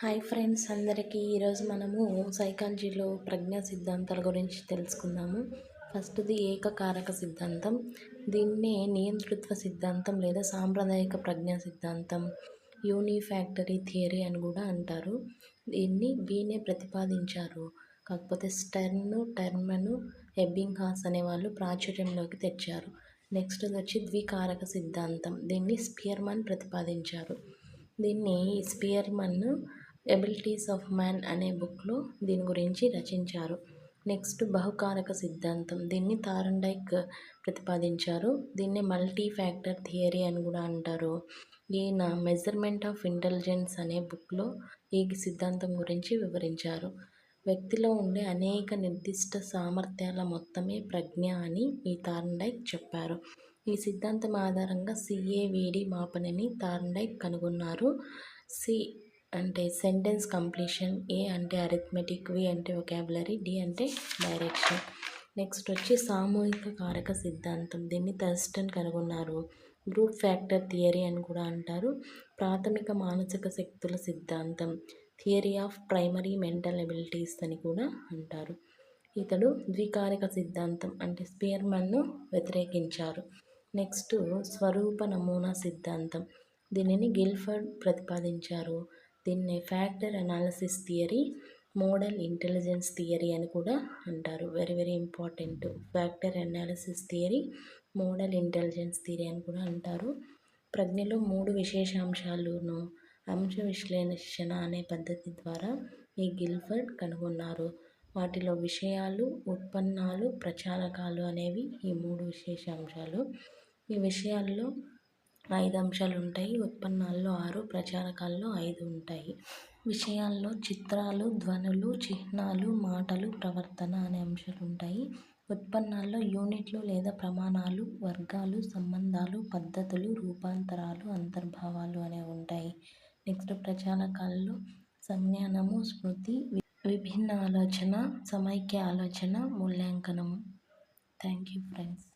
Hi friends అందరికీ ఈరోజు మనము సైకాలజీలో ప్రజ్ఞా సిద్ధాంతాల గురించి తెలుసుకుందాము. ఫస్ట్ది ఏకకారక సిద్ధాంతం. దీన్నే నియంతృత్వ సిద్ధాంతం లేదా సాంప్రదాయిక ప్రజ్ఞా సిద్ధాంతం, యూనిఫ్యాక్టరీ థియరీ అని కూడా అంటారు. దీన్ని బీనే ప్రతిపాదించారు. కాకపోతే టెర్మను ఎబ్బింగ్హాస్ అనేవాళ్ళు ప్రాచుర్యంలోకి తెచ్చారు. నెక్స్ట్ వచ్చి ద్వికారక సిద్ధాంతం. దీన్ని స్పియర్మన్ ప్రతిపాదించారు. దీన్ని స్పియర్మన్ ఎబిలిటీస్ ఆఫ్ మ్యాన్ అనే బుక్లో దీని గురించి రచించారు. నెక్స్ట్ బహుకారక సిద్ధాంతం. దీన్ని థార్న్డైక్ ప్రతిపాదించారు. దీన్ని మల్టీ ఫ్యాక్టర్ థియరీ అని కూడా అంటారు. ఈయన మెజర్మెంట్ ఆఫ్ ఇంటెలిజెన్స్ అనే బుక్లో ఈ సిద్ధాంతం గురించి వివరించారు. వ్యక్తిలో ఉండే అనేక నిర్దిష్ట సామర్థ్యాల మొత్తమే ప్రజ్ఞ అని ఈ థార్న్డైక్ చెప్పారు. ఈ సిద్ధాంతం ఆధారంగా సిఏవిడి మాపనని థార్న్డైక్ కనుగొన్నారు. సి అంటే సెంటెన్స్ కంప్లీషన్, ఏ అంటే అరిథమెటిక్, వి అంటే వొకాబులరీ, డి అంటే డైరెక్షన్. నెక్స్ట్ వచ్చి సామూహిక కారక సిద్ధాంతం. దీన్ని థర్స్టన్ కనుగొన్నారు. గ్రూప్ ఫ్యాక్టర్ థియరీ అని కూడా అంటారు. ప్రాథమిక మానసిక శక్తుల సిద్ధాంతం, theory of primary mental abilities అని కూడా అంటారు. ఇతడు ద్వికారక సిద్ధాంతం అంటే స్పియర్మన్ను వ్యతిరేకించారు. నెక్స్ట్ స్వరూప నమూనా సిద్ధాంతం. దీనిని గిల్ఫర్డ్ ప్రతిపాదించారు. దీన్ని factor analysis theory, model intelligence theory అని కూడా అంటారు. Very very important. Factor analysis theory, model intelligence theory అని కూడా అంటారు. ప్రజ్ఞలో 3 విశేషాంశాలను అంశ విశ్లేషణ అనే పద్ధతి ద్వారా ఈ గిల్ఫర్డ్ కనుగొన్నారు. వాటిలో విషయాలు, ఉత్పన్నాలు, ప్రచాలకాలు అనేవి ఈ 3 విశేషాంశాలు. ఈ విషయాల్లో 5 అంశాలు ఉంటాయి. ఉత్పన్నాల్లో 6, ప్రచారకాల్లో 5 ఉంటాయి. విషయాల్లో చిత్రాలు, ధ్వనులు, చిహ్నాలు, మాటలు, ప్రవర్తన అనే అంశాలు ఉంటాయి. ఉత్పన్నాల్లో యూనిట్లు లేదా ప్రమాణాలు, వర్గాలు, సంబంధాలు, పద్ధతులు, రూపాంతరాలు, అంతర్భావాలు అనేవి ఉంటాయి. నెక్స్ట్ ప్రచాలకాల్లో సంజ్ఞానము, స్మృతి, విభిన్న ఆలోచన, సమైక్య ఆలోచన, మూల్యాంకనము. Thank you friends.